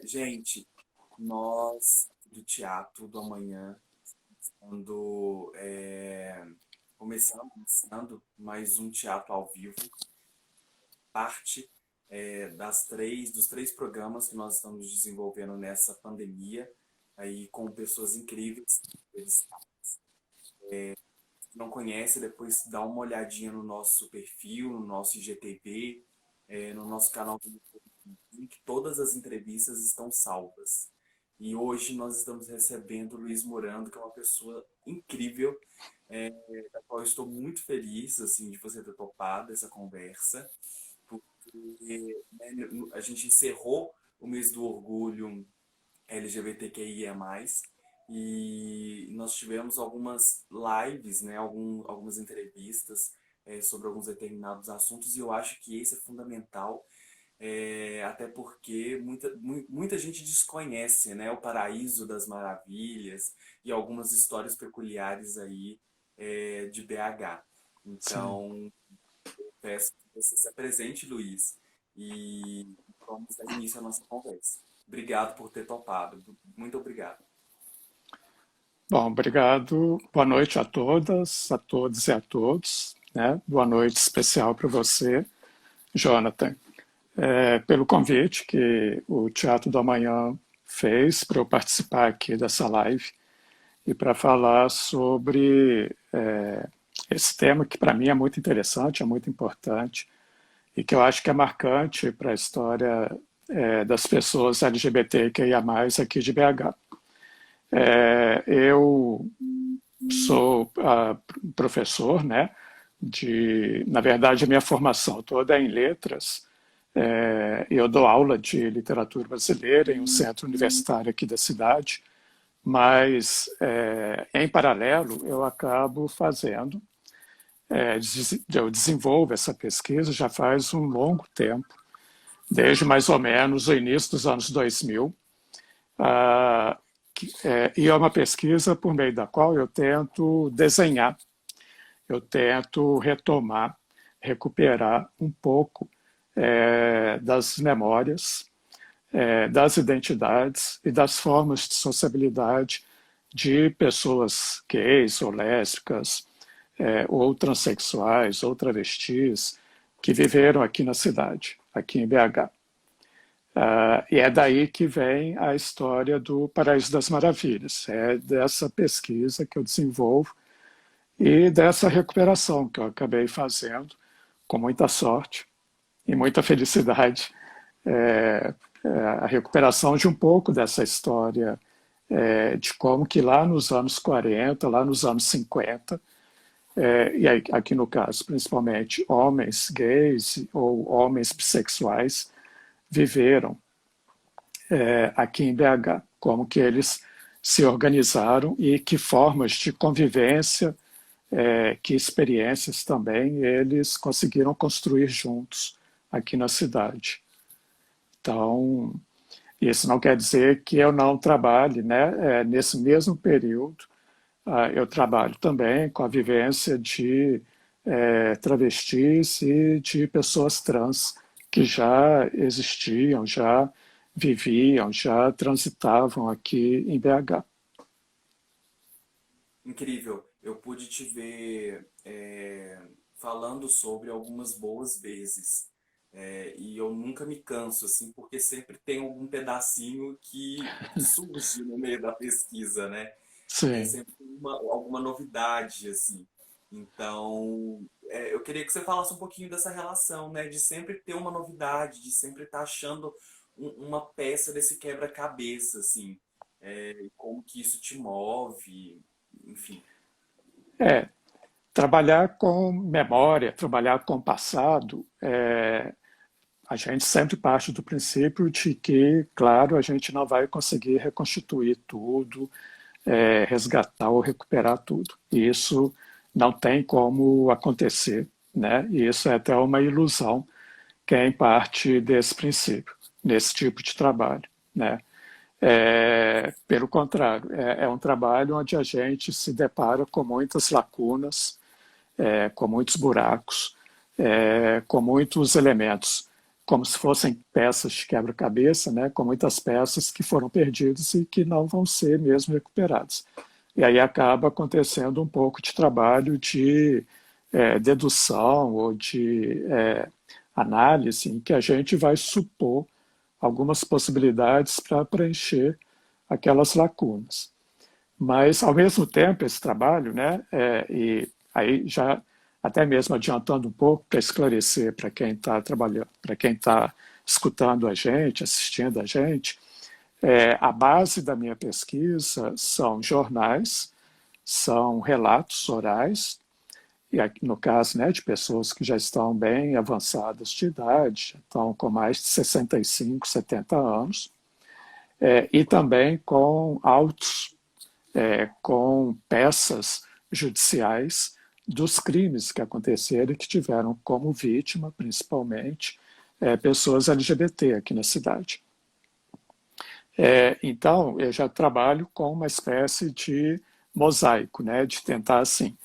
Gente, nós do Teatro do Amanhã, quando começando mais um teatro ao vivo, parte dos três programas que nós estamos desenvolvendo nessa pandemia, aí com pessoas incríveis. Eles não conhecem, depois dá uma olhadinha no nosso perfil, no nosso IGTV, no nosso canal do YouTube, que todas as entrevistas estão salvas. E hoje nós estamos recebendo o Luiz Morando, que é uma pessoa incrível, da qual eu estou muito feliz assim, de você ter topado essa conversa, porque né, a gente encerrou o mês do orgulho LGBTQIA+, e nós tivemos algumas lives, né, algumas entrevistas sobre alguns determinados assuntos, e eu acho que esse é fundamental, até porque muita gente desconhece, né, o Paraíso das Maravilhas e algumas histórias peculiares aí de BH. Sim. Então, peço que você se apresente, Luiz, e vamos dar início à nossa conversa. Obrigado por ter topado. Muito obrigado. Bom, obrigado. Boa noite a todas, a todos e a todos, né? Boa noite especial para você, Jonathan, pelo convite que o Teatro do Amanhã fez para eu participar aqui dessa live e para falar sobre esse tema que para mim é muito interessante, é muito importante e que eu acho que é marcante para a história das pessoas LGBTQIA+, aqui de BH. Eu sou professor, né? Na verdade, a minha formação toda é em letras. Eu dou aula de literatura brasileira em um centro universitário aqui da cidade, mas em paralelo eu acabo fazendo, eu desenvolvo essa pesquisa já faz um longo tempo, desde mais ou menos o início dos anos 2000, e é uma pesquisa por meio da qual eu tento desenhar, eu tento retomar, recuperar um pouco das memórias, das identidades e das formas de sociabilidade de pessoas gays ou lésbicas, ou transexuais, ou travestis, que viveram aqui na cidade, aqui em BH. E é daí que vem a história do Paraíso das Maravilhas. É dessa pesquisa que eu desenvolvo e dessa recuperação que eu acabei fazendo com muita sorte e muita felicidade. É, a recuperação de um pouco dessa história de como que lá nos anos 40, lá nos anos 50, e aqui no caso principalmente homens gays ou homens bissexuais viveram aqui em BH, como que eles se organizaram e que formas de convivência, que experiências também eles conseguiram construir juntos aqui na cidade. Então, isso não quer dizer que eu não trabalhe, né? Nesse mesmo período, eu trabalho também com a vivência de travestis e de pessoas trans que já existiam, já viviam, já transitavam aqui em BH. Incrível. Eu pude te ver falando sobre algumas boas vezes. E eu nunca me canso, assim, porque sempre tem algum pedacinho que surge no meio da pesquisa, né? Sim. Sempre tem alguma novidade, assim. Então, eu queria que você falasse um pouquinho dessa relação, né? De sempre ter uma novidade, de sempre estar achando uma peça desse quebra-cabeça, assim. E como que isso te move, enfim. É, trabalhar com memória, trabalhar com passado, a gente sempre parte do princípio de que, claro, a gente não vai conseguir reconstituir tudo, resgatar ou recuperar tudo. E isso não tem como acontecer, né? E isso é até uma ilusão quem parte desse princípio, nesse tipo de trabalho, né? Pelo contrário, é um trabalho onde a gente se depara com muitas lacunas, com muitos buracos, com muitos elementos como se fossem peças de quebra-cabeça, né, com muitas peças que foram perdidas e que não vão ser mesmo recuperadas. E aí acaba acontecendo um pouco de trabalho de dedução ou de análise, em que a gente vai supor algumas possibilidades para preencher aquelas lacunas. Mas, ao mesmo tempo, esse trabalho, né, e aí já até mesmo adiantando um pouco para esclarecer para quem está trabalhando, para quem está escutando a gente, assistindo a gente, a base da minha pesquisa são jornais, são relatos orais, e aqui, no caso, né, de pessoas que já estão bem avançadas de idade, estão com mais de 65, 70 anos, e também com autos, com peças judiciais dos crimes que aconteceram e que tiveram como vítima, principalmente, pessoas LGBT aqui na cidade. Então, eu já trabalho com uma espécie de mosaico, né, de tentar, assim,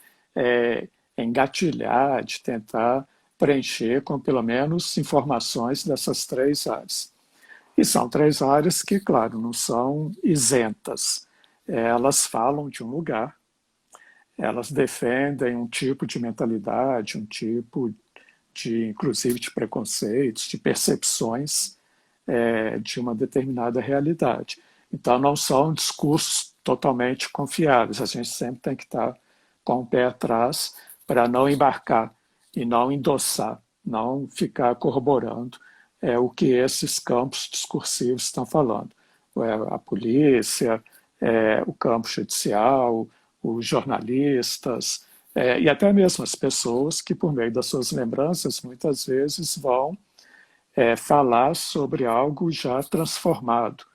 engatilhar, de tentar preencher com pelo menos informações dessas três áreas. E são três áreas que, claro, não são isentas. Elas falam de um lugar, elas defendem um tipo de mentalidade, um tipo de, inclusive, de preconceitos, de percepções de uma determinada realidade. Então, não são discursos totalmente confiáveis. A gente sempre tem que estar com o pé atrás para não embarcar e não endossar, não ficar corroborando o que esses campos discursivos estão falando. A polícia, o campo judicial, os jornalistas, e até mesmo as pessoas que, por meio das suas lembranças, muitas vezes vão falar sobre algo já transformado,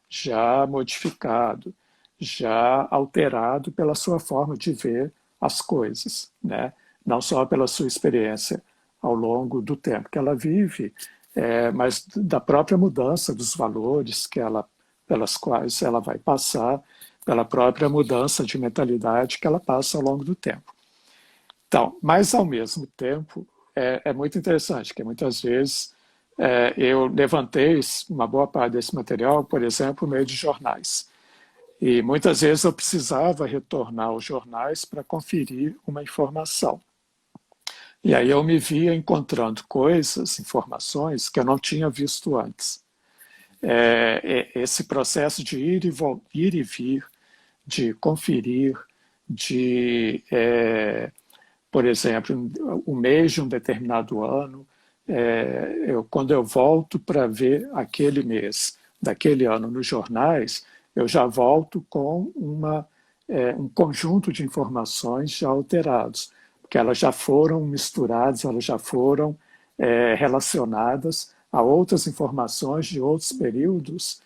já modificado, já alterado pela sua forma de ver as coisas, né? Não só pela sua experiência ao longo do tempo que ela vive, mas da própria mudança dos valores pelas quais ela vai passar, pela própria mudança de mentalidade que ela passa ao longo do tempo. Então, mas ao mesmo tempo, é muito interessante, que muitas vezes eu levantei uma boa parte desse material, por exemplo, por meio de jornais. E muitas vezes eu precisava retornar aos jornais para conferir uma informação. E aí eu me via encontrando coisas, informações que eu não tinha visto antes. Esse processo de ir e vir, de conferir, de, por exemplo, o mês de um determinado ano, quando eu volto para ver aquele mês daquele ano nos jornais, eu já volto com um conjunto de informações já alterados, porque elas já foram misturadas, elas já foram relacionadas a outras informações de outros períodos,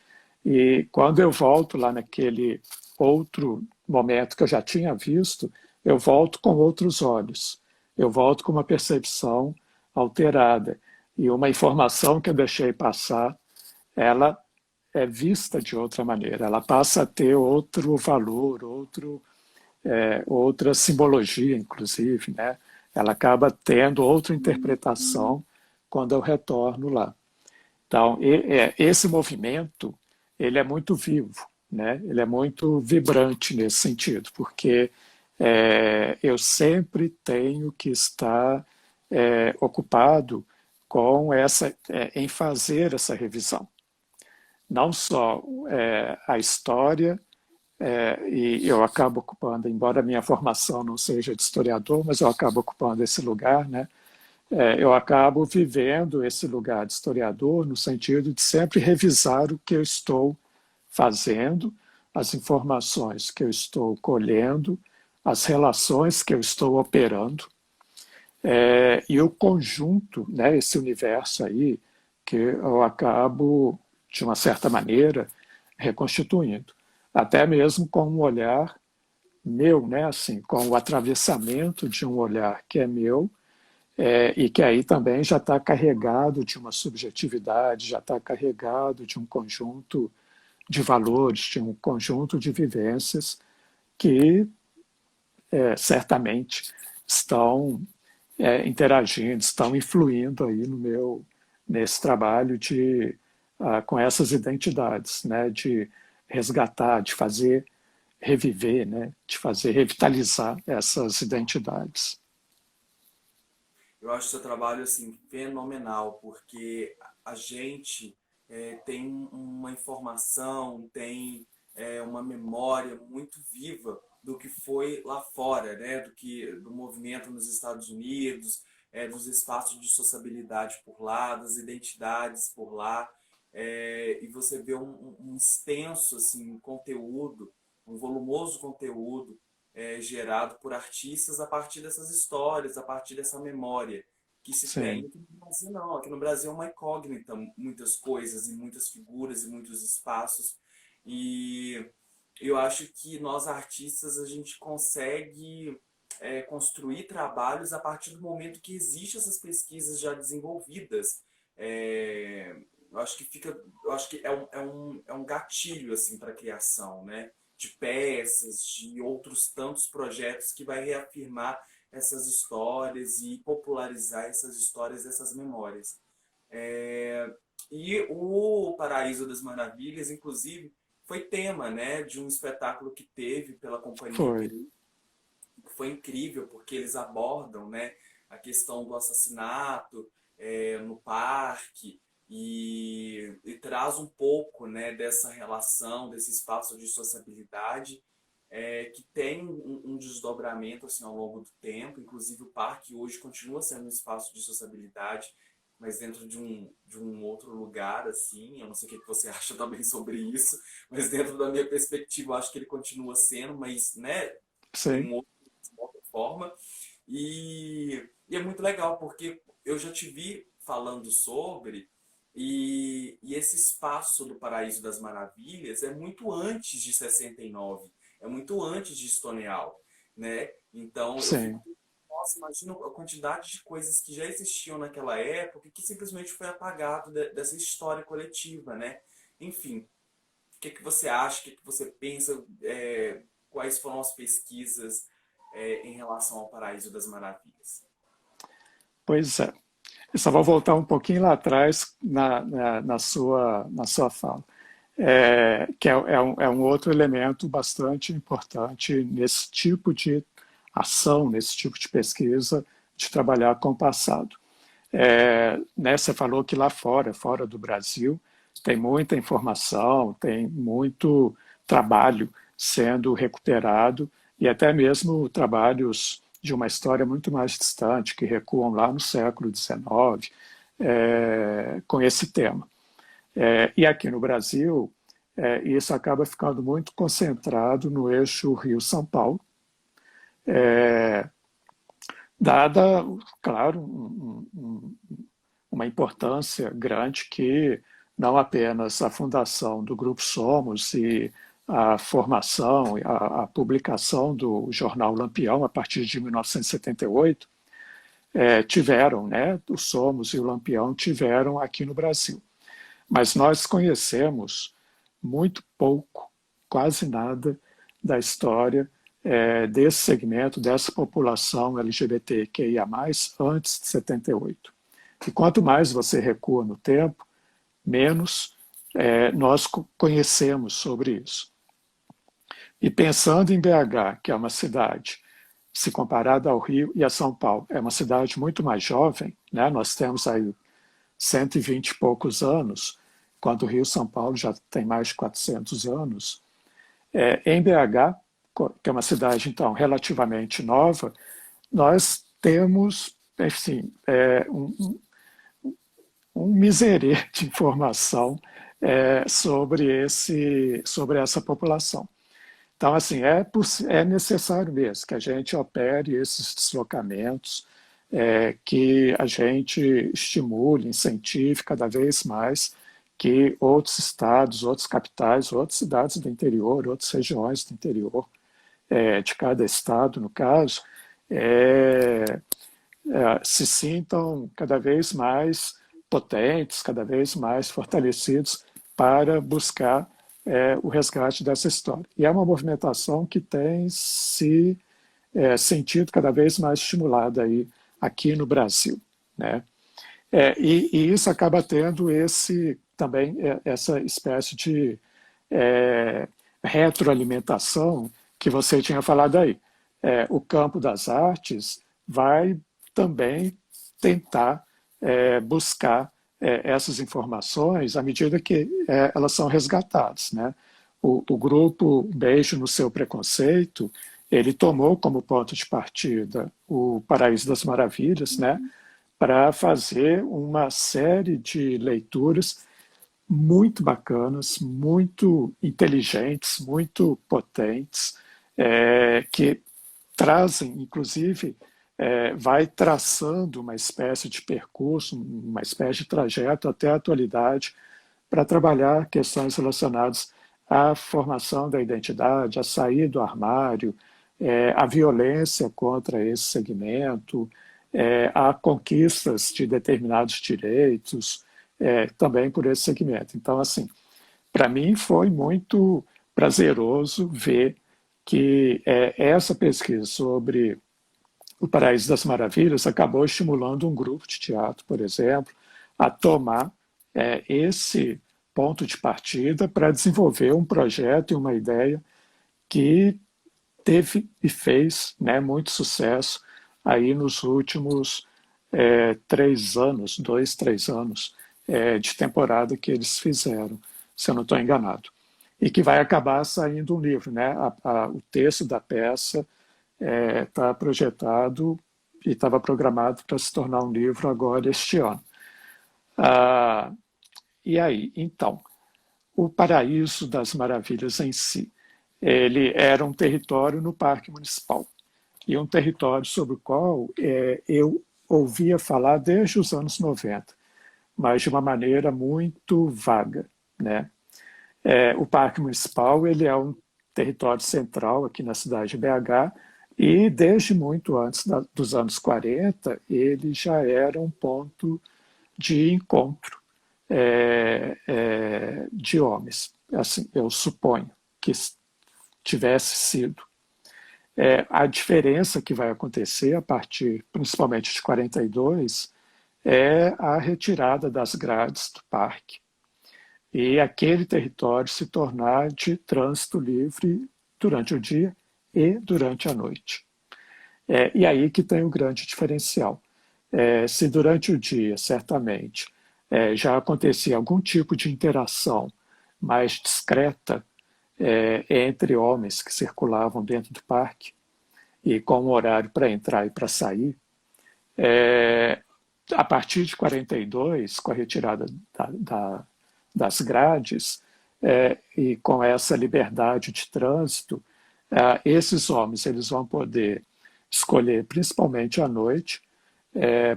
e quando eu volto lá naquele outro momento que eu já tinha visto, eu volto com outros olhos, eu volto com uma percepção alterada, e uma informação que eu deixei passar, ela é vista de outra maneira, ela passa a ter outro valor, outra simbologia, inclusive, né? Ela acaba tendo outra interpretação quando eu retorno lá. Então, esse movimento, ele é muito vivo, né? Ele é muito vibrante nesse sentido, porque eu sempre tenho que estar ocupado com em fazer essa revisão. Não só a história, e eu acabo ocupando, embora a minha formação não seja de historiador, mas eu acabo ocupando esse lugar, né? Eu acabo vivendo esse lugar de historiador no sentido de sempre revisar o que eu estou fazendo, as informações que eu estou colhendo, as relações que eu estou operando, e o conjunto, né, esse universo aí, que eu acabo, de uma certa maneira, reconstituindo. Até mesmo com um olhar meu, né, assim, com o atravessamento de um olhar que é meu, e que aí também já está carregado de uma subjetividade, já está carregado de um conjunto de valores, de um conjunto de vivências que certamente estão interagindo, estão influindo aí nesse trabalho com essas identidades, né, de resgatar, de fazer reviver, né, de fazer revitalizar essas identidades. Eu acho seu trabalho assim fenomenal, porque a gente tem uma informação, tem uma memória muito viva do que foi lá fora, né? Do movimento nos Estados Unidos, dos espaços de sociabilidade por lá, das identidades por lá, e você vê um extenso assim conteúdo, um volumoso conteúdo gerado por artistas a partir dessas histórias, a partir dessa memória que se tem. Sim, Aqui no Brasil não, aqui no Brasil é uma incógnita, muitas coisas e muitas figuras e muitos espaços. E eu acho que nós artistas a gente consegue construir trabalhos a partir do momento que existem essas pesquisas já desenvolvidas. Eu acho que eu acho que é um gatilho assim para a criação, né? De peças, de outros tantos projetos que vai reafirmar essas histórias e popularizar essas histórias, essas memórias. É, e o Paraíso das Maravilhas, inclusive, foi tema, né, de um espetáculo que teve pela Companhia foi. que foi incrível, porque eles abordam, né, a questão do assassinato no parque e traz um pouco, né, dessa relação, desse espaço de sociabilidade que tem desdobramento assim, ao longo do tempo. Inclusive, o parque hoje continua sendo um espaço de sociabilidade, mas dentro de um outro lugar, assim. Eu não sei o que você acha também sobre isso, mas dentro da minha perspectiva, eu acho que ele continua sendo, mas né, Sim, de uma outra forma. E é muito legal, porque eu já te vi falando sobre, e esse espaço do Paraíso das Maravilhas é muito antes de 69, é muito antes de Stonewall, né? Então eu fico, sim. nossa, imagina a quantidade de coisas que já existiam naquela época e que simplesmente foi apagado dessa história coletiva, né? Enfim, o que que você acha, o que que você pensa, quais foram as pesquisas em relação ao Paraíso das Maravilhas? Pois é. Eu só vou voltar um pouquinho lá atrás na sua fala, que é um outro elemento bastante importante nesse tipo de ação, nesse tipo de pesquisa, de trabalhar com o passado. Né, você falou que lá fora, fora do Brasil, tem muita informação, tem muito trabalho sendo recuperado e até mesmo trabalhos de uma história muito mais distante, que recuam lá no século XIX, com esse tema. E aqui no Brasil, isso acaba ficando muito concentrado no eixo Rio-São Paulo, dada, claro, uma importância grande que não apenas a fundação do Grupo Somos e a formação, a publicação do jornal Lampião a partir de 1978 tiveram, né? O Somos e o Lampião tiveram aqui no Brasil. Mas nós conhecemos muito pouco, quase nada, da história desse segmento, dessa população LGBTQIA+, antes de 78. E quanto mais você recua no tempo, menos nós conhecemos sobre isso. E pensando em BH, que é uma cidade, se comparada ao Rio e a São Paulo, é uma cidade muito mais jovem, né? Nós temos aí 120 e poucos anos, quando o Rio e São Paulo já tem mais de 400 anos. Em BH, que é uma cidade, então, relativamente nova, nós temos, enfim, um miserê de informação sobre essa população. Então, assim, é necessário mesmo que a gente opere esses deslocamentos, que a gente estimule, incentive cada vez mais que outros estados, outras capitais, outras cidades do interior, outras regiões do interior, de cada estado, no caso, se sintam cada vez mais potentes, cada vez mais fortalecidos para buscar o resgate dessa história. E é uma movimentação que tem se sentido cada vez mais estimulada aí aqui no Brasil, né? E isso acaba tendo também essa espécie de é, retroalimentação que você tinha falado aí. O campo das artes vai também tentar buscar essas informações à medida que elas são resgatadas, né? O grupo Beijo no Seu Preconceito, ele tomou como ponto de partida o Paraíso das Maravilhas, né? Para fazer uma série de leituras muito bacanas, muito inteligentes, muito potentes, que trazem, inclusive, vai traçando uma espécie de percurso, uma espécie de trajeto até a atualidade para trabalhar questões relacionadas à formação da identidade, a sair do armário, a violência contra esse segmento, a conquistas de determinados direitos, também por esse segmento. Então, assim, para mim foi muito prazeroso ver que essa pesquisa sobre o Paraíso das Maravilhas acabou estimulando um grupo de teatro, por exemplo, a tomar esse ponto de partida para desenvolver um projeto e uma ideia que teve e fez, né, muito sucesso aí nos últimos 3 anos, 2, 3 anos de temporada que eles fizeram, se eu não estou enganado. E que vai acabar saindo um livro, né? O texto da peça está projetado e estava programado para se tornar um livro agora este ano. Ah, e aí, então, o Paraíso das Maravilhas em si, ele era um território no Parque Municipal e um território sobre o qual eu ouvia falar desde os anos 90, mas de uma maneira muito vaga, né? O Parque Municipal ele é um território central aqui na cidade de BH e desde muito antes dos anos 40 ele já era um ponto de encontro de homens. Assim, eu suponho que tivesse sido. A diferença que vai acontecer a partir, principalmente de 42, é a retirada das grades do parque e aquele território se tornar de trânsito livre durante o dia e durante a noite. E aí que tem o grande diferencial. Se durante o dia, certamente, já acontecia algum tipo de interação mais discreta entre homens que circulavam dentro do parque e com um horário para entrar e para sair, a partir de 42, com a retirada das grades e com essa liberdade de trânsito, esses homens eles vão poder escolher, principalmente à noite,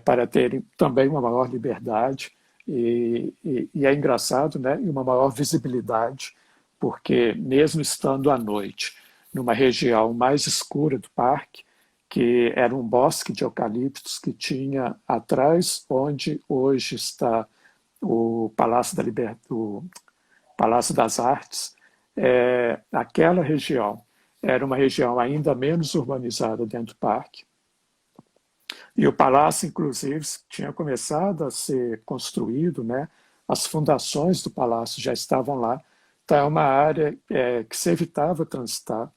para terem também uma maior liberdade e é engraçado, né? E uma maior visibilidade, porque mesmo estando à noite, numa região mais escura do parque, que era um bosque de eucaliptos que tinha atrás, onde hoje está o Palácio o Palácio das Artes, aquela região era uma região ainda menos urbanizada dentro do parque. E o palácio, inclusive, tinha começado a ser construído, né? As fundações do palácio já estavam lá. Então, é uma área que se evitava transitar,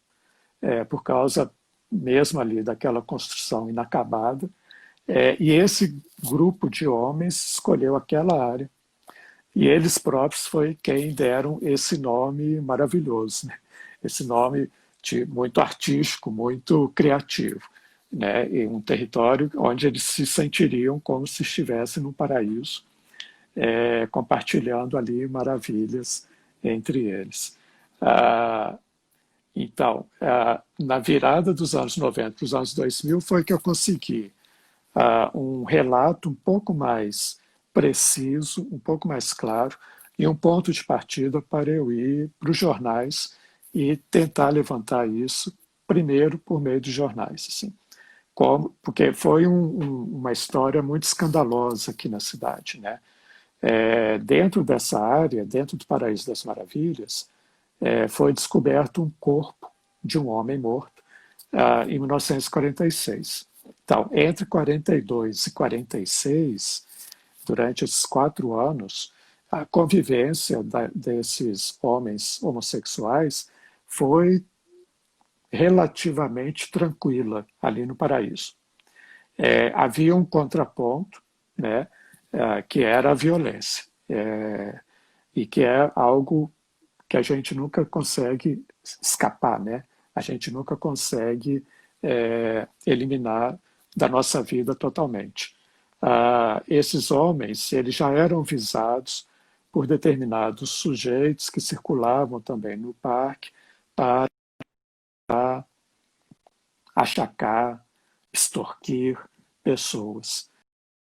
por causa mesmo ali daquela construção inacabada. E esse grupo de homens escolheu aquela área. E eles próprios foi quem deram esse nome maravilhoso, né? Esse nome muito artístico, muito criativo, né? E um território onde eles se sentiriam como se estivessem no paraíso, compartilhando ali maravilhas entre eles. Então, na virada dos anos 90 para os anos 2000 foi que eu consegui um relato um pouco mais preciso, um pouco mais claro e um ponto de partida para eu ir para os jornais e tentar levantar isso primeiro por meio de jornais, assim. Porque foi uma história muito escandalosa aqui na cidade, né? Dentro dessa área, dentro do Paraíso das Maravilhas, foi descoberto um corpo de um homem morto em 1946. Então, entre 42 e 46, durante esses 4 anos, a convivência desses homens homossexuais foi relativamente tranquila ali no Paraíso. Havia um contraponto, né, que era a violência, e que é algo que a gente nunca consegue escapar, né? A gente nunca consegue eliminar da nossa vida totalmente. Esses homens, eles já eram visados por determinados sujeitos que circulavam também no parque para achacar, extorquir pessoas.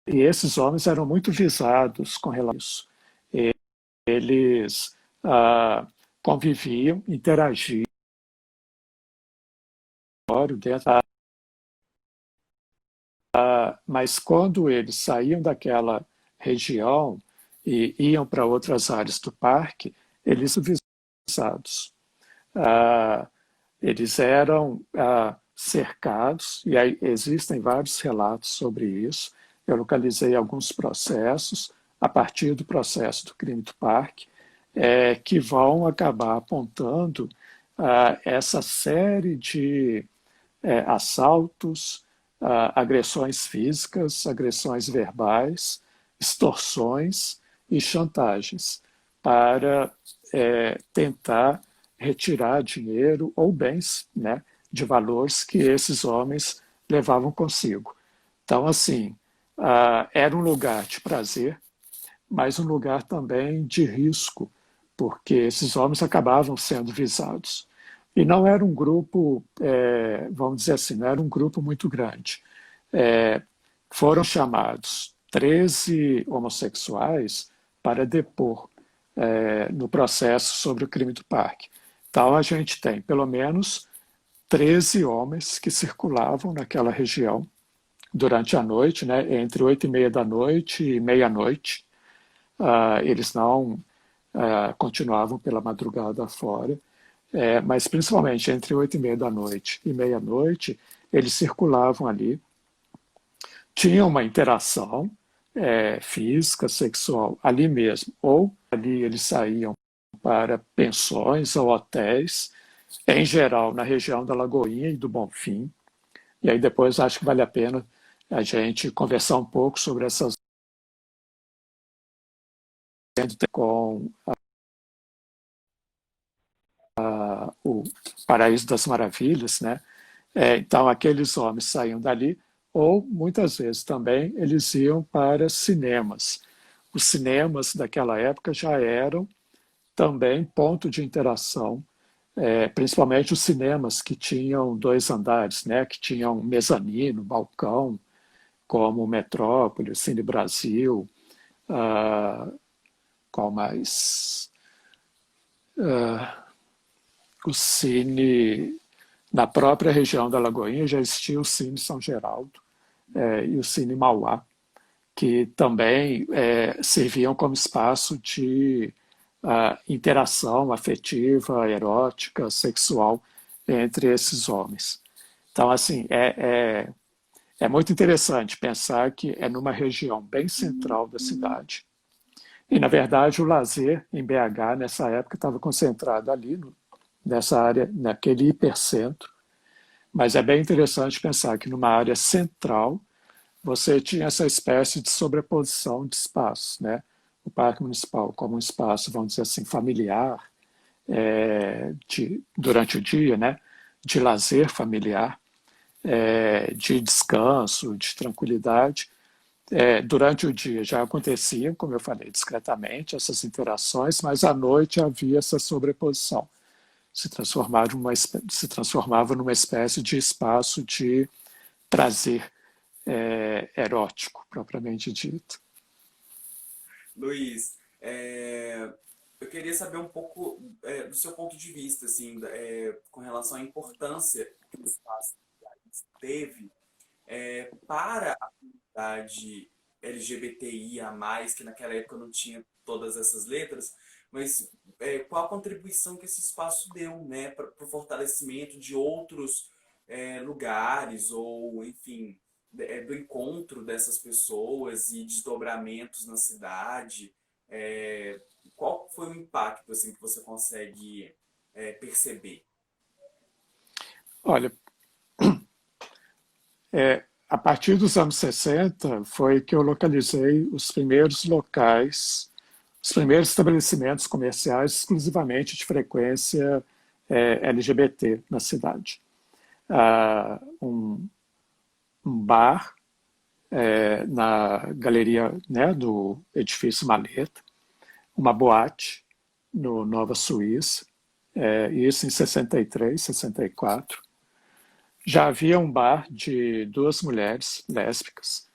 E esses homens eram muito visados com relação a isso. Eles conviviam, interagiam dentro, mas quando eles saíam daquela região e iam para outras áreas do parque, eles eram visados. Eles eram cercados, e aí existem vários relatos sobre isso. Eu localizei alguns processos, a partir do processo do crime do parque, que vão acabar apontando essa série de assaltos, agressões físicas, agressões verbais, extorsões e chantagens para tentar retirar dinheiro ou bens, né, de valores que esses homens levavam consigo. Então, assim, era um lugar de prazer, mas um lugar também de risco, porque esses homens acabavam sendo visados. E não era um grupo, vamos dizer assim, não era um grupo muito grande. Foram chamados 13 homossexuais para depor no processo sobre o crime do parque. Então, a gente tem pelo menos 13 homens que circulavam naquela região durante a noite, né, entre 8h30 da noite e meia-noite. Eles não continuavam pela madrugada fora, mas principalmente entre 8h30 da noite e meia-noite, eles circulavam ali, tinham uma interação física, sexual ali mesmo, ou ali eles saíam para pensões ou hotéis, em geral na região da Lagoinha e do Bonfim. E aí depois acho que vale a pena a gente conversar um pouco sobre essas com o Paraíso das Maravilhas, né? Então aqueles homens saíam dali, ou muitas vezes também eles iam para cinemas. Os cinemas daquela época já eram também ponto de interação, principalmente os cinemas que tinham 2 andares, né, que tinham mezanino, balcão, como o Metrópole, o Cine Brasil, qual mais? O Cine, na própria região da Lagoinha já existia o Cine São Geraldo e o Cine Mauá, que também serviam como espaço de interação afetiva, erótica, sexual entre esses homens. Então, assim, é muito interessante pensar que é numa região bem central da cidade. E, na verdade, o lazer em BH, nessa época, estava concentrado ali, nessa área, naquele hipercentro. Mas é bem interessante pensar que numa área central você tinha essa espécie de sobreposição de espaços, né? O Parque Municipal como um espaço, vamos dizer assim, familiar, durante o dia, né? De lazer familiar, de descanso, de tranquilidade. Durante o dia já aconteciam, como eu falei, discretamente, essas interações, mas à noite havia essa sobreposição. Se transformava numa espécie de espaço de prazer erótico, propriamente dito. Luiz, eu queria saber um pouco do seu ponto de vista, assim, com relação à importância que o espaço teve para a comunidade LGBTIA+, que naquela época não tinha todas essas letras, mas qual a contribuição que esse espaço deu, né, para o fortalecimento de outros lugares, ou, enfim, do encontro dessas pessoas e desdobramentos na cidade? É, qual foi o impacto assim, que você consegue perceber? Olha, a partir dos anos 60 foi que eu localizei os primeiros locais, os primeiros estabelecimentos comerciais exclusivamente de frequência LGBT na cidade. Ah, um bar na galeria, né, do edifício Maleta, uma boate no Nova Suíça, isso em 63, 64. Já havia um bar de duas mulheres lésbicas,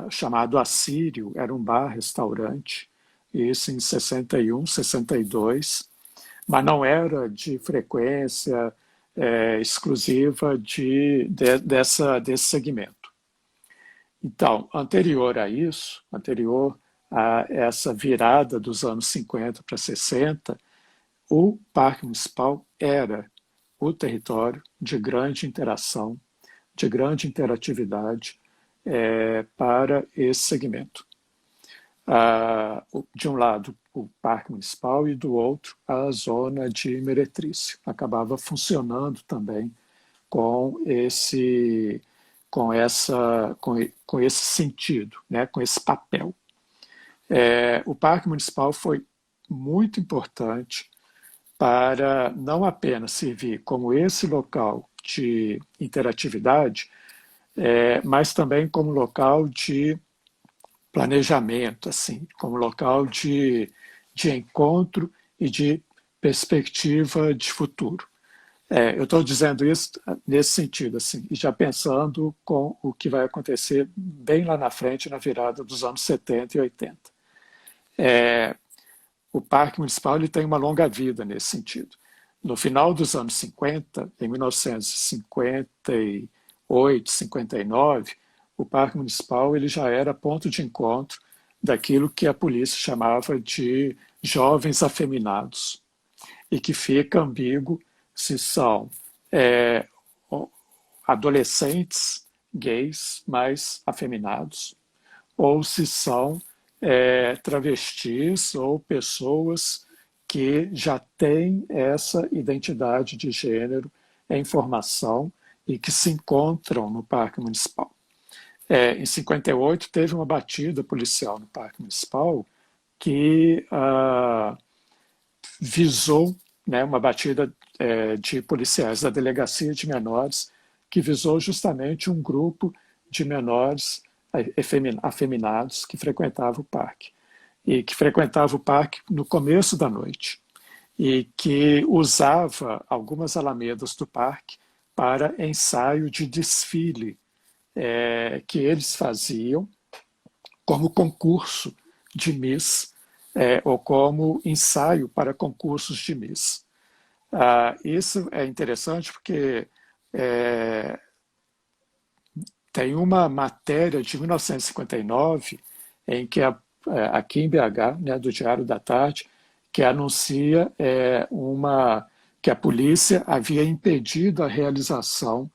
chamado Assírio, era um bar-restaurante, isso em 61, 62, mas não era de frequência exclusiva desse segmento. Então, anterior a isso, anterior a essa virada dos anos 50 para 60, o Parque Municipal era o território de grande interação, de grande interatividade para esse segmento. De um lado, o Parque Municipal e do outro, a zona de Meretrício. Acabava funcionando também com esse, com esse sentido, né, com esse papel. O Parque Municipal foi muito importante para não apenas servir como esse local de interatividade, mas também como local de planejamento, assim, como local de encontro e de perspectiva de futuro. Eu estou dizendo isso nesse sentido, assim, e já pensando com o que vai acontecer bem lá na frente, na virada dos anos 70 e 80. O Parque Municipal ele tem uma longa vida nesse sentido. No final dos anos 50, em 1958, 59, o Parque Municipal ele já era ponto de encontro daquilo que a polícia chamava de jovens afeminados, e que fica ambíguo se são adolescentes gays mais afeminados ou se são travestis ou pessoas que já têm essa identidade de gênero em formação e que se encontram no Parque Municipal. Em 58 teve uma batida policial no Parque Municipal que visou, né, uma batida de policiais da Delegacia de Menores que visou justamente um grupo de menores afeminados que frequentava o parque. E que frequentava o parque no começo da noite. E que usava algumas alamedas do parque para ensaio de desfile que eles faziam como concurso de Miss ou como ensaio para concursos de Miss. Isso é interessante porque tem uma matéria de 1959 em que aqui em BH, né, do Diário da Tarde, que anuncia que a polícia havia impedido a realização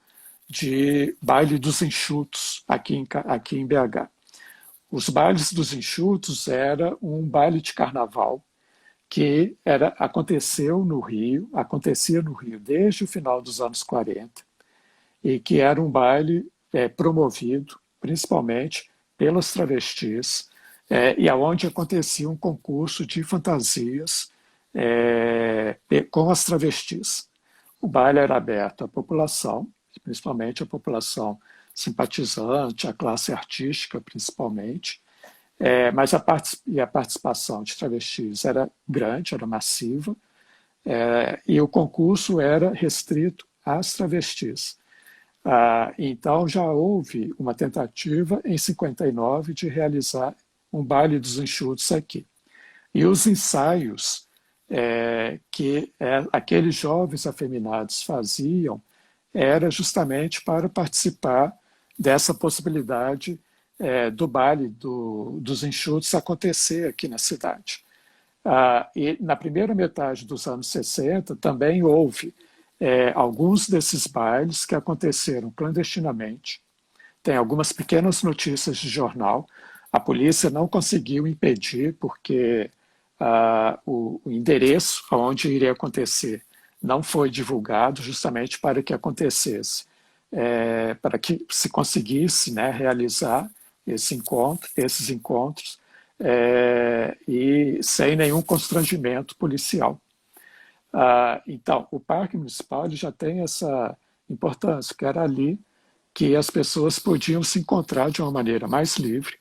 de baile dos enxutos aqui em BH. Os bailes dos enxutos era um baile de carnaval que acontecia no Rio desde o final dos anos 40, e que era um baile promovido principalmente pelas travestis, e aonde acontecia um concurso de fantasias com as travestis. O baile era aberto à população, principalmente a população simpatizante, a classe artística principalmente, mas a participação de travestis era grande, era massiva, e o concurso era restrito às travestis. Então já houve uma tentativa em 59 de realizar um baile dos enxutos aqui. E os ensaios que aqueles jovens afeminados faziam era justamente para participar dessa possibilidade do baile dos enxutos acontecer aqui na cidade. E na primeira metade dos anos 60 também houve alguns desses bailes que aconteceram clandestinamente, tem algumas pequenas notícias de jornal. A polícia não conseguiu impedir porque o endereço onde iria acontecer não foi divulgado justamente para que acontecesse, para que se conseguisse, né, realizar esses encontros e sem nenhum constrangimento policial. Então, o Parque Municipal ele já tem essa importância, que era ali que as pessoas podiam se encontrar de uma maneira mais livre,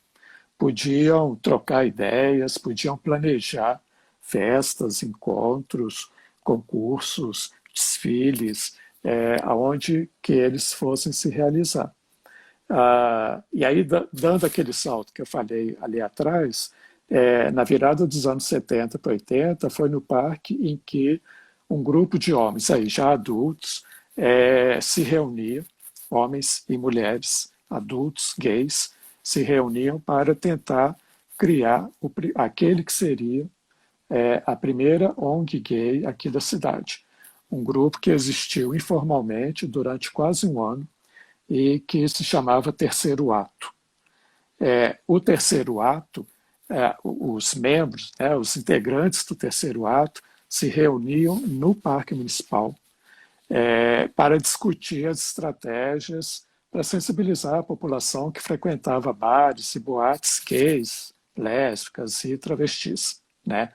podiam trocar ideias, podiam planejar festas, encontros, concursos, desfiles, aonde que eles fossem se realizar. E aí, dando aquele salto que eu falei ali atrás, na virada dos anos 70 para 80, foi no parque em que um grupo de homens, aí, já adultos, se reunia, homens e mulheres, adultos, gays, se reuniam para tentar criar aquele que seria a primeira ONG gay aqui da cidade. Um grupo que existiu informalmente durante quase um ano e que se chamava Terceiro Ato. O Terceiro Ato, os membros, os integrantes do Terceiro Ato, se reuniam no Parque Municipal para discutir as estratégias para sensibilizar a população que frequentava bares e boates gays, lésbicas e travestis, né?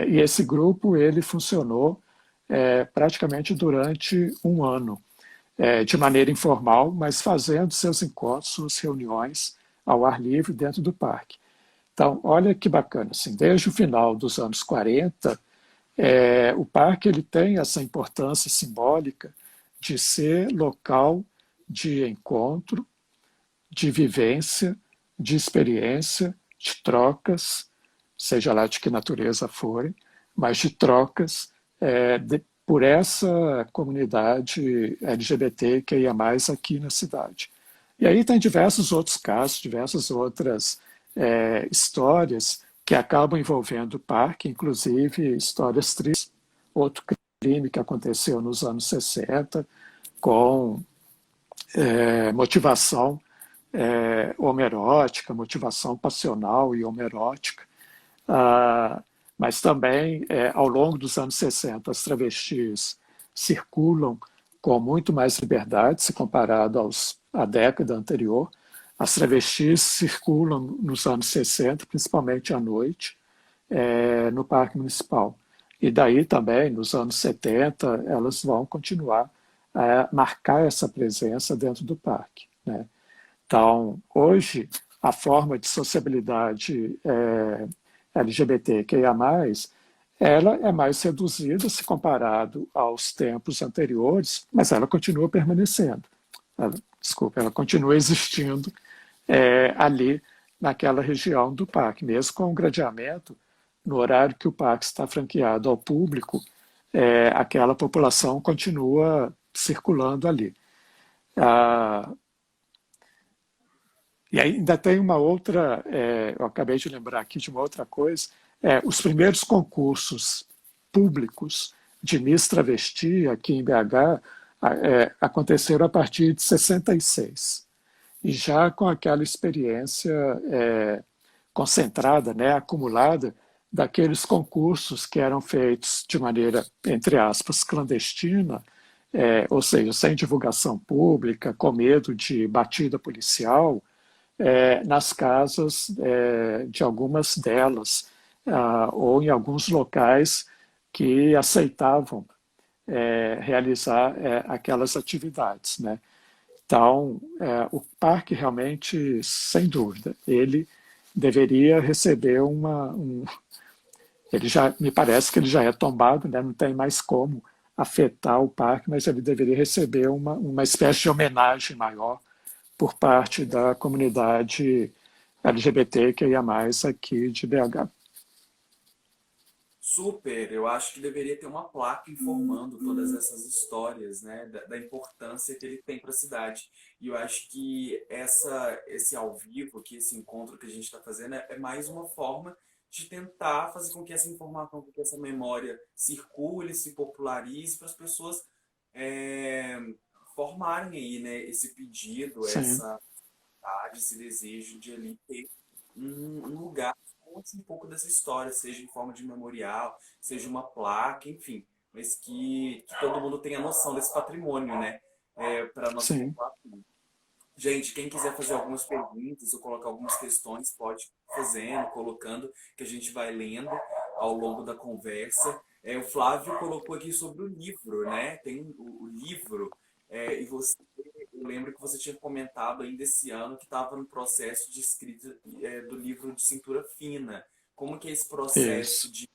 E esse grupo ele funcionou praticamente durante um ano, de maneira informal, mas fazendo seus encontros, suas reuniões ao ar livre dentro do parque. Então, olha que bacana, assim, desde o final dos anos 40, o parque ele tem essa importância simbólica de ser local de encontro, de vivência, de experiência, de trocas, seja lá de que natureza forem, mas de trocas por essa comunidade LGBTQIA+, aqui na cidade. E aí tem diversos outros casos, diversas outras histórias que acabam envolvendo o parque, inclusive histórias tristes. Outro crime que aconteceu nos anos 60, com motivação homerótica, motivação passional e homerótica. Mas também, ao longo dos anos 60, as travestis circulam com muito mais liberdade se comparado à década anterior. As travestis circulam nos anos 60, principalmente à noite, no Parque Municipal. E daí também, nos anos 70, elas vão continuar a marcar essa presença dentro do parque, né? Então, hoje, a forma de sociabilidade LGBTQIA+, ela é mais reduzida se comparado aos tempos anteriores, mas ela continua permanecendo. Ela continua existindo ali naquela região do parque, mesmo com o gradeamento, no horário que o parque está franqueado ao público, aquela população continua circulando ali. E ainda tem uma outra, eu acabei de lembrar aqui de uma outra coisa, os primeiros concursos públicos de Miss Travesti aqui em BH aconteceram a partir de 66. E já com aquela experiência concentrada, né, acumulada, daqueles concursos que eram feitos de maneira, entre aspas, clandestina, ou seja, sem divulgação pública, com medo de batida policial, nas casas de algumas delas, ou em alguns locais que aceitavam realizar aquelas atividades, né? Então, o parque realmente, sem dúvida, ele deveria receber ele já, me parece que ele já é tombado, né? Não tem mais como afetar o parque, mas ele deveria receber uma espécie de homenagem maior por parte da comunidade LGBTQIA+, aqui de BH. Super, eu acho que deveria ter uma placa informando todas essas histórias, né, da importância que ele tem para a cidade. E eu acho que esse ao vivo, que esse encontro que a gente está fazendo, é mais uma forma de tentar fazer com que essa informação, com que essa memória circule, se popularize, para as pessoas é, formarem aí, né, esse pedido, sim, essa vontade, esse desejo de ali ter um lugar que conte um pouco dessa história, seja em forma de memorial, seja uma placa, enfim, mas que todo mundo tenha noção desse patrimônio, né, para a nossa sim. população. Gente, quem quiser fazer algumas perguntas ou colocar algumas questões, pode ir fazendo, colocando, que a gente vai lendo ao longo da conversa. O Flávio colocou aqui sobre o livro, né? Tem o livro, e você, eu lembro que você tinha comentado ainda esse ano que estava no processo de escrita, do livro de cintura fina. Como que é esse processo Isso. de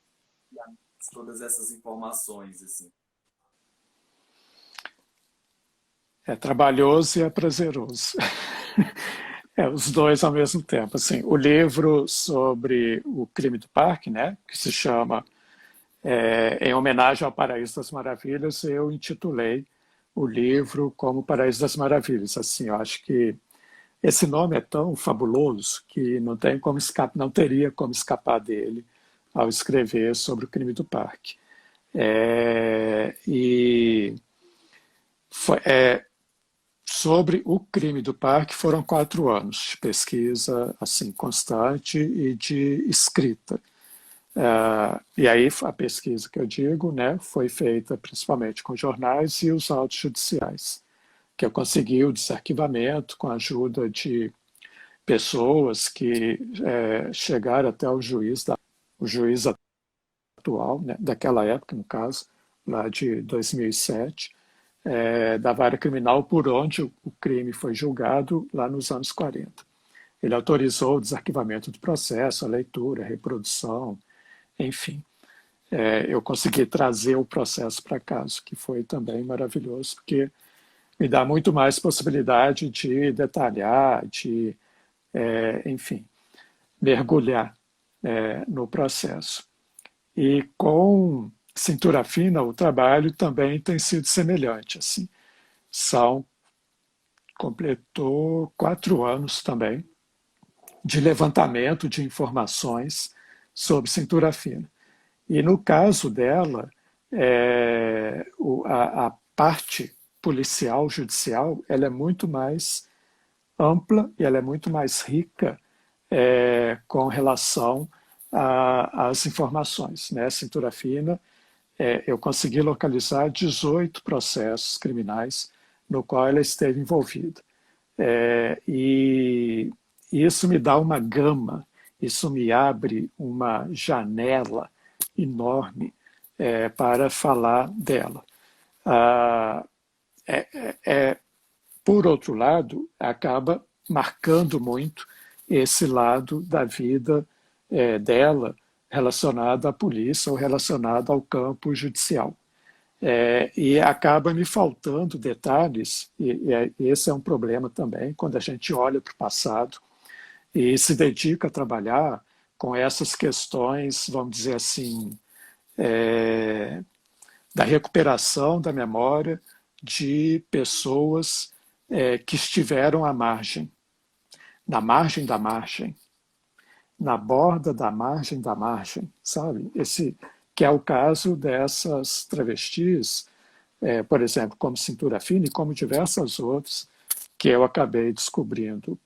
todas essas informações, assim? É trabalhoso e é prazeroso. É, os dois ao mesmo tempo. Assim, o livro sobre o crime do parque, né, que se chama Em homenagem ao Paraíso das Maravilhas, eu intitulei o livro como Paraíso das Maravilhas. Assim, eu acho que esse nome é tão fabuloso que não tem como escapar, não teria como escapar dele ao escrever sobre o crime do parque. E foi, sobre o crime do parque foram 4 anos de pesquisa assim constante e de escrita. E aí a pesquisa que eu digo, né, foi feita principalmente com jornais e os autos judiciais, que eu consegui o desarquivamento com a ajuda de pessoas que chegaram até o juiz atual, né, daquela época, no caso, lá de 2007, da vara criminal por onde o crime foi julgado lá nos anos 40. Ele autorizou o desarquivamento do processo, a leitura, a reprodução, enfim. Eu consegui trazer o processo para casa, que foi também maravilhoso, porque me dá muito mais possibilidade de detalhar, de, enfim, mergulhar no processo. E com cintura fina, o trabalho também tem sido semelhante. Assim. São, completou 4 anos também de levantamento de informações sobre cintura fina. E no caso dela, a parte policial, judicial, ela é muito mais ampla e ela é muito mais rica com relação às informações. Né? Cintura fina, eu consegui localizar 18 processos criminais no qual ela esteve envolvida. E isso me dá uma gama, isso me abre uma janela enorme para falar dela. Ah, por outro lado, acaba marcando muito esse lado da vida dela relacionado à polícia ou relacionado ao campo judicial. E acaba me faltando detalhes, e esse é um problema também, quando a gente olha para o passado e se dedica a trabalhar com essas questões, vamos dizer assim, é, da recuperação da memória de pessoas que estiveram à margem, na margem da margem, na borda da margem, sabe? Esse que é o caso dessas travestis, por exemplo, como Cintura Fina e como diversas outras que eu acabei descobrindo,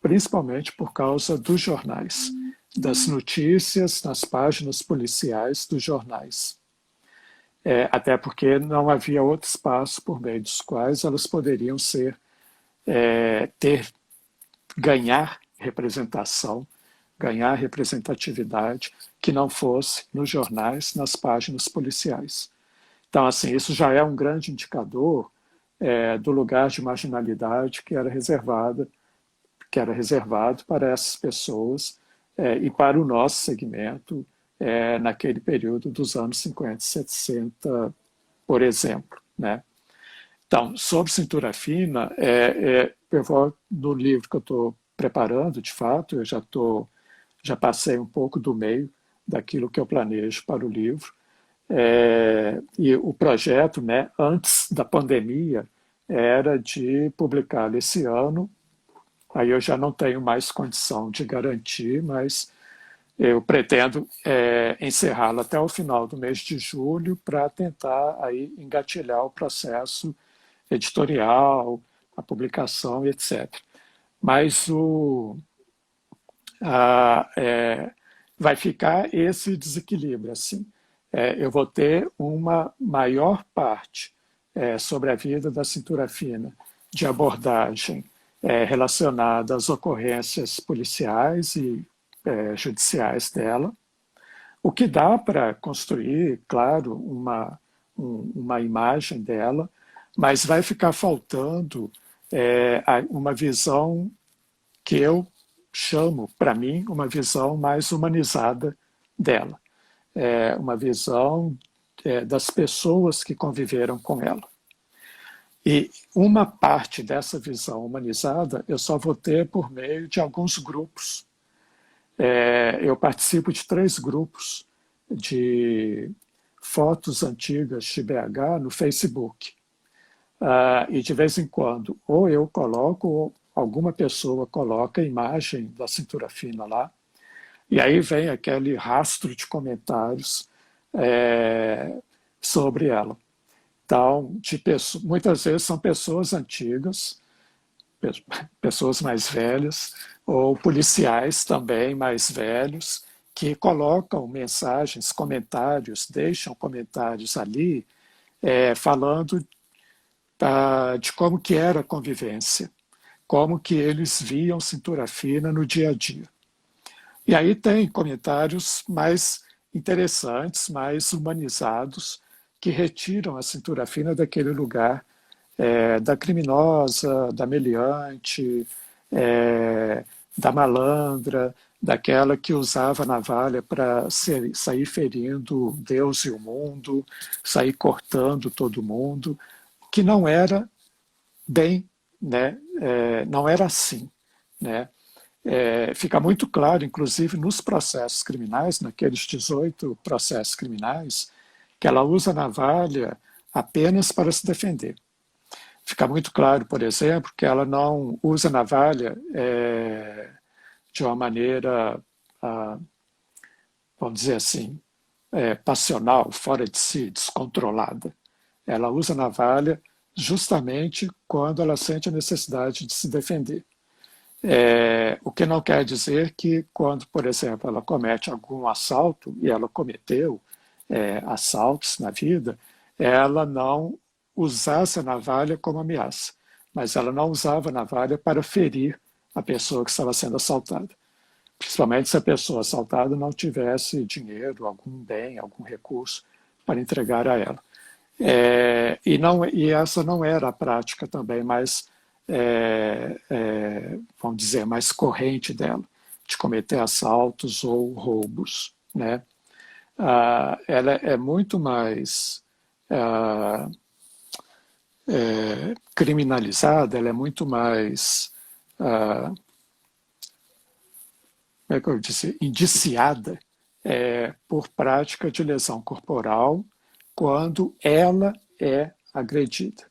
principalmente por causa dos jornais, das notícias nas páginas policiais dos jornais. Até porque não havia outro espaço por meio dos quais elas poderiam ter, ganhar representação, ganhar representatividade que não fosse nos jornais, nas páginas policiais. Então, assim, isso já é um grande indicador do lugar de marginalidade que era reservado para essas pessoas e para o nosso segmento naquele período dos anos 50 e 60, por exemplo. Né? Então, sobre cintura fina, eu vou, no livro que eu estou preparando, de fato, já passei um pouco do meio daquilo que eu planejo para o livro, e o projeto, né, antes da pandemia, era de publicá-lo esse ano. Aí eu já não tenho mais condição de garantir, mas eu pretendo encerrá-lo até o final do mês de julho para tentar aí engatilhar o processo editorial, a publicação, etc. Mas vai ficar esse desequilíbrio. Assim. Eu vou ter uma maior parte sobre a vida da cintura fina de abordagem relacionada às ocorrências policiais e judiciais dela, o que dá para construir, claro, uma imagem dela, mas vai ficar faltando uma visão que eu chamo, para mim, uma visão mais humanizada dela. Uma visão das pessoas que conviveram com ela. E uma parte dessa visão humanizada eu só vou ter por meio de alguns grupos. Eu participo de 3 grupos de fotos antigas de BH no Facebook. E de vez em quando, ou eu coloco, ou alguma pessoa coloca a imagem da cintura fina lá, e aí vem aquele rastro de comentários sobre ela. Então, muitas vezes são pessoas antigas, pessoas mais velhas, ou policiais também mais velhos, que colocam mensagens, comentários, deixam comentários ali, falando de como que era a convivência, como que eles viam cintura fina no dia a dia. E aí tem comentários mais interessantes, mais humanizados, que retiram a cintura fina daquele lugar da criminosa, da meliante, da malandra, daquela que usava a navalha para sair ferindo Deus e o mundo, sair cortando todo mundo, que não era bem, né? Não era assim. Né? Fica muito claro, inclusive nos processos criminais, naqueles 18 processos criminais, que ela usa a navalha apenas para se defender. Fica muito claro, por exemplo, que ela não usa a navalha de uma maneira, vamos dizer assim, passional, fora de si, descontrolada. Ela usa a navalha justamente quando ela sente a necessidade de se defender. O que não quer dizer que quando, por exemplo, ela comete algum assalto, e ela cometeu assaltos na vida, ela não usasse a navalha como ameaça, mas ela não usava a navalha para ferir a pessoa que estava sendo assaltada, principalmente se a pessoa assaltada não tivesse dinheiro, algum bem, algum recurso para entregar a ela. E essa não era a prática também mais, vamos dizer, mais corrente dela, de cometer assaltos ou roubos. Né? Ela é muito mais criminalizada, ela é muito mais, como é que eu disse, indiciada por prática de lesão corporal quando ela é agredida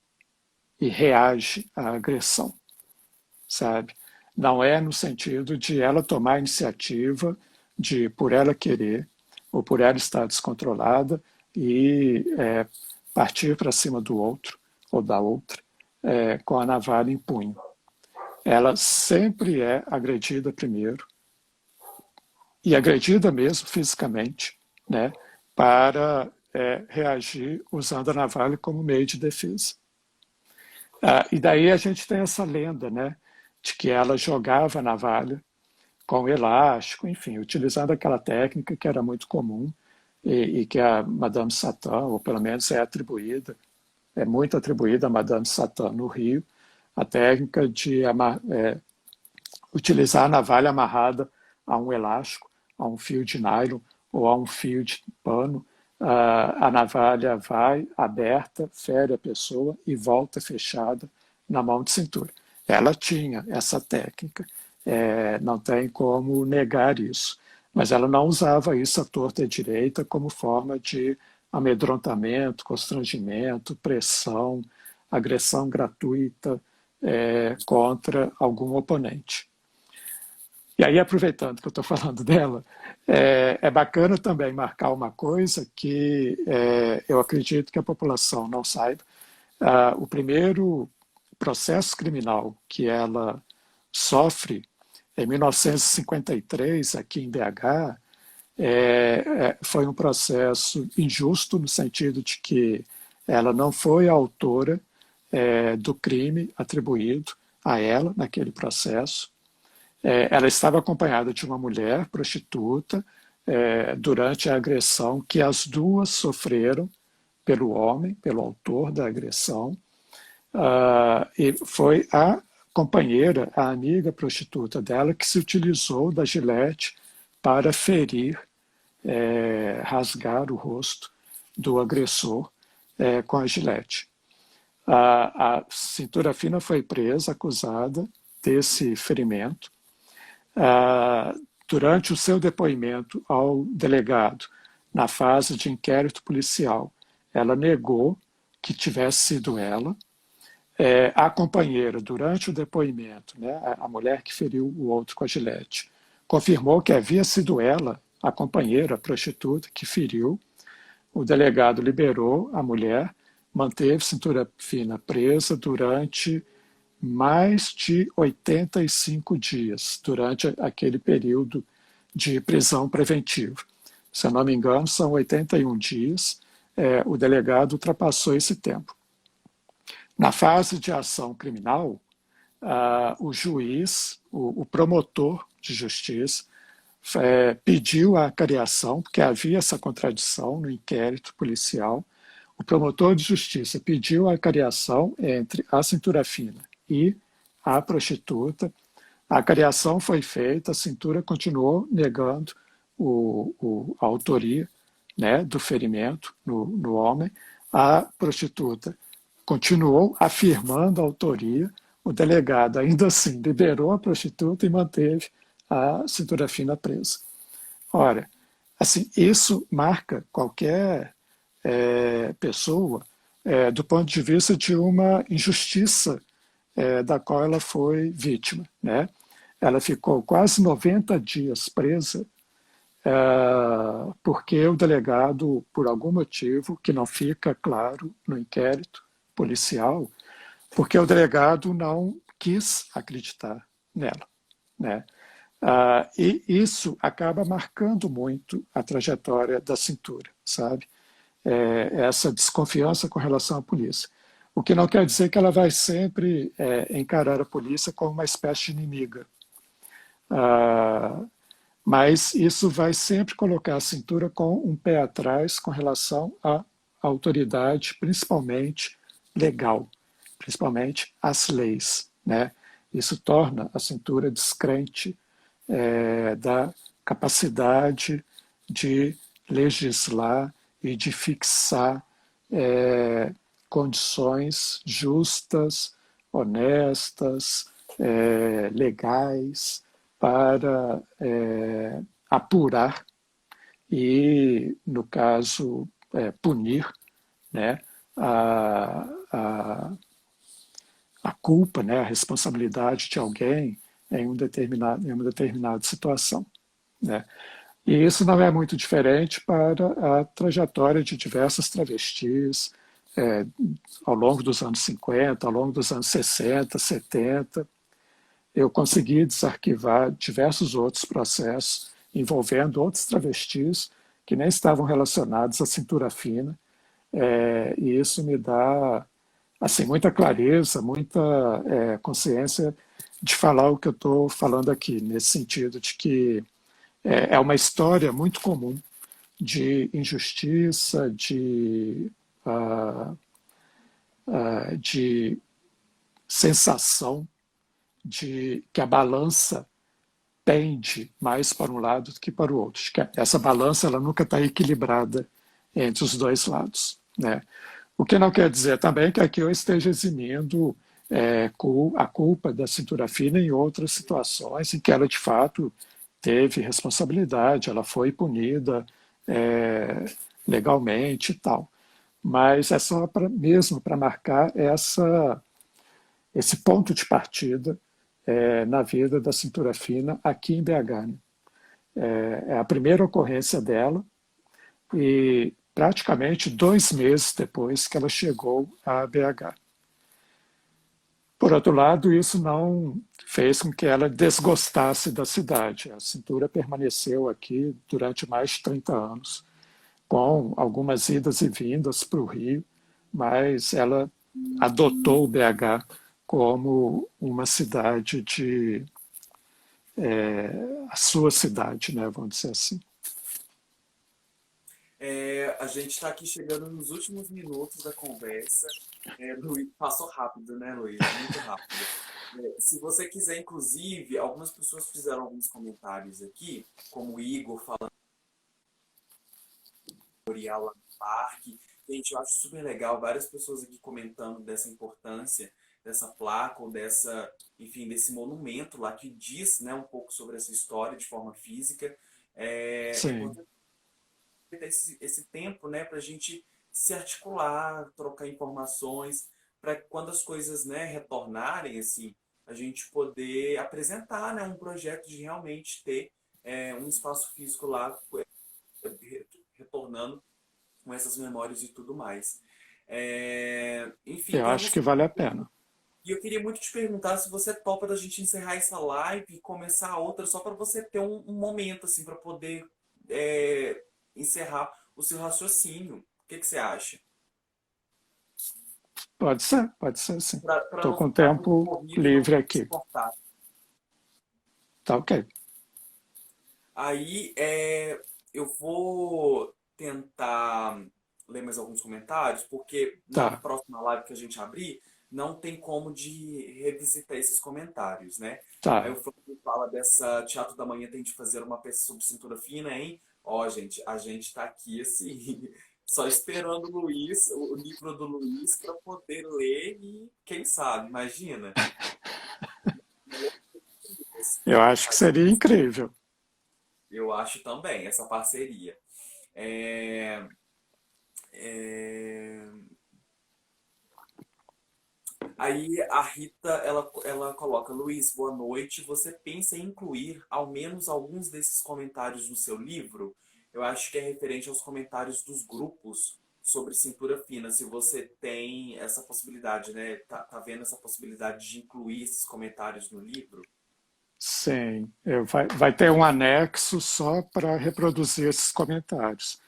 e reage à agressão, sabe? Não é no sentido de ela tomar a iniciativa de, por ela querer, ou por ela estar descontrolada e partir para cima do outro ou da outra com a navalha em punho. Ela sempre é agredida primeiro, e agredida mesmo fisicamente, né, para reagir usando a navalha como meio de defesa. E daí a gente tem essa lenda, né, de que ela jogava a navalha com elástico, enfim, utilizando aquela técnica que era muito comum e que a Madame Satã, ou pelo menos é muito atribuída a Madame Satã no Rio, a técnica de utilizar a navalha amarrada a um elástico, a um fio de nylon ou a um fio de pano. A navalha vai aberta, fere a pessoa e volta fechada na mão de cintura. Ela tinha essa técnica, não tem como negar isso, mas ela não usava isso à torta e à direita como forma de amedrontamento, constrangimento, pressão, agressão gratuita contra algum oponente. E aí, aproveitando que eu estou falando dela, é bacana também marcar uma coisa que eu acredito que a população não saiba, O primeiro processo criminal que ela sofre em 1953, aqui em BH, foi um processo injusto no sentido de que ela não foi a autora do crime atribuído a ela naquele processo. Ela estava acompanhada de uma mulher prostituta durante a agressão que as duas sofreram pelo homem, pelo autor da agressão, e foi a companheira, a amiga prostituta dela, que se utilizou da gilete para ferir, rasgar o rosto do agressor com a gilete. A cintura fina foi presa, acusada desse ferimento. Durante o seu depoimento ao delegado, na fase de inquérito policial, ela negou que tivesse sido ela. A companheira, durante o depoimento, né, a mulher que feriu o outro com a gilete, confirmou que havia sido ela, a companheira, a prostituta, que feriu. O delegado liberou a mulher, manteve cintura fina presa durante mais de 85 dias, durante aquele período de prisão preventiva. Se eu não me engano, são 81 dias. O delegado ultrapassou esse tempo. Na fase de ação criminal, o juiz, o promotor de justiça, pediu a cariação, porque havia essa contradição no inquérito policial. O promotor de justiça pediu a cariação entre a cintura fina e a prostituta. A cariação foi feita, a cintura continuou negando a autoria, né, do ferimento no homem. A prostituta continuou afirmando a autoria. O delegado, ainda assim, liberou a prostituta e manteve a cintura fina presa. Ora, assim, isso marca qualquer pessoa do ponto de vista de uma injustiça da qual ela foi vítima, né? Ela ficou quase 90 dias presa porque o delegado, por algum motivo que não fica claro no inquérito policial, porque o delegado não quis acreditar nela, né? E isso acaba marcando muito a trajetória da cintura, sabe? Essa desconfiança com relação à polícia. O que não quer dizer que ela vai sempre encarar a polícia como uma espécie de inimiga. Mas isso vai sempre colocar a cintura com um pé atrás com relação à autoridade, principalmente legal, principalmente as leis, né? Isso torna a cintura descrente da capacidade de legislar e de fixar condições justas, honestas, legais, para apurar e, no caso, punir, né, a culpa, né, a responsabilidade de alguém em uma determinada situação, né? E isso não é muito diferente para a trajetória de diversas travestis ao longo dos anos 50, ao longo dos anos 60, 70. Eu consegui desarquivar diversos outros processos envolvendo outros travestis que nem estavam relacionados à cintura fina, e isso me dá assim, muita clareza, muita consciência de falar o que eu estou falando aqui, nesse sentido de que é uma história muito comum de injustiça, de sensação de que a balança pende mais para um lado do que para o outro. Que essa balança ela nunca está equilibrada entre os dois lados, né? O que não quer dizer também que aqui eu esteja eximindo a culpa da cintura fina em outras situações em que ela de fato teve responsabilidade, ela foi punida legalmente e tal. Mas é só mesmo para marcar esse ponto de partida na vida da cintura fina aqui em BH. Né? É a primeira ocorrência dela e praticamente 2 meses depois que ela chegou a BH. Por outro lado, isso não fez com que ela desgostasse da cidade. A cintura permaneceu aqui durante mais de 30 anos, com algumas idas e vindas para o Rio, mas ela adotou o BH como uma cidade a sua cidade, né, vamos dizer assim. A gente está aqui chegando nos últimos minutos da conversa. Luiz, passou rápido, né, Luiz? Muito rápido. Se você quiser, inclusive, algumas pessoas fizeram alguns comentários aqui, como o Igor falando tutorial lá no parque. Gente, eu acho super legal, várias pessoas aqui comentando dessa importância dessa placa ou dessa, enfim, desse monumento lá que diz, né, um pouco sobre essa história de forma física. É Sim, importante ter esse tempo, né, para a gente se articular, trocar informações, para quando as coisas, né, retornarem, assim, a gente poder apresentar, né, um projeto de realmente ter um espaço físico lá retornando com essas memórias e tudo mais. Enfim, eu tem acho alguns. que vale a pena. E eu queria muito te perguntar se você topa da gente encerrar essa live e começar outra, só para você ter um momento, assim, para poder encerrar o seu raciocínio. O que que você acha? Pode ser sim. Para Estou não com ficar muito tempo corrido e não livre ter que se aqui. cortar. Tá ok. Aí eu vou tentar ler mais alguns comentários, porque na Tá, próxima live que a gente abrir, não tem como de revisitar esses comentários, né? Aí o tá. Flávio fala dessa Teatro da Manhã tem de fazer uma peça sobre cintura fina, hein? Ó, gente, a gente tá aqui assim, só esperando o livro do Luiz para poder ler e quem sabe, imagina. Eu acho que seria incrível. Eu acho também essa parceria. É, é, Aí a Rita, ela coloca, Luiz, boa noite. Você pensa em incluir ao menos alguns desses comentários no seu livro? Eu acho que é referente aos comentários dos grupos sobre cintura fina. Se você tem essa possibilidade, né? Tá vendo essa possibilidade de incluir esses comentários no livro? Sim, vai ter um anexo só para reproduzir esses comentários,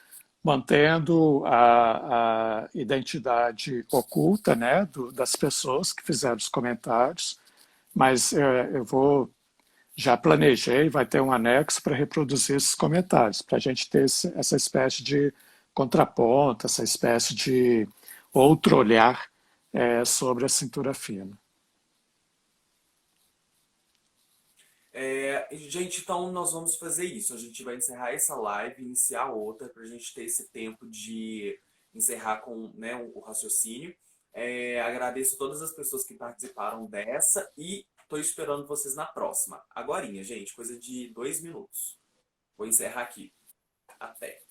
mantendo a identidade oculta, né, das pessoas que fizeram os comentários, mas eu já planejei, vai ter um anexo para reproduzir esses comentários, para a gente ter essa espécie de contraponto, essa espécie de outro olhar sobre a cintura fina. Gente, então nós vamos fazer isso. A gente vai encerrar essa live, iniciar outra, para a gente ter esse tempo de encerrar com, né, o raciocínio. Agradeço todas as pessoas que participaram dessa e estou esperando vocês na próxima. Agorinha, gente, coisa de 2 minutos. Vou encerrar aqui. Até.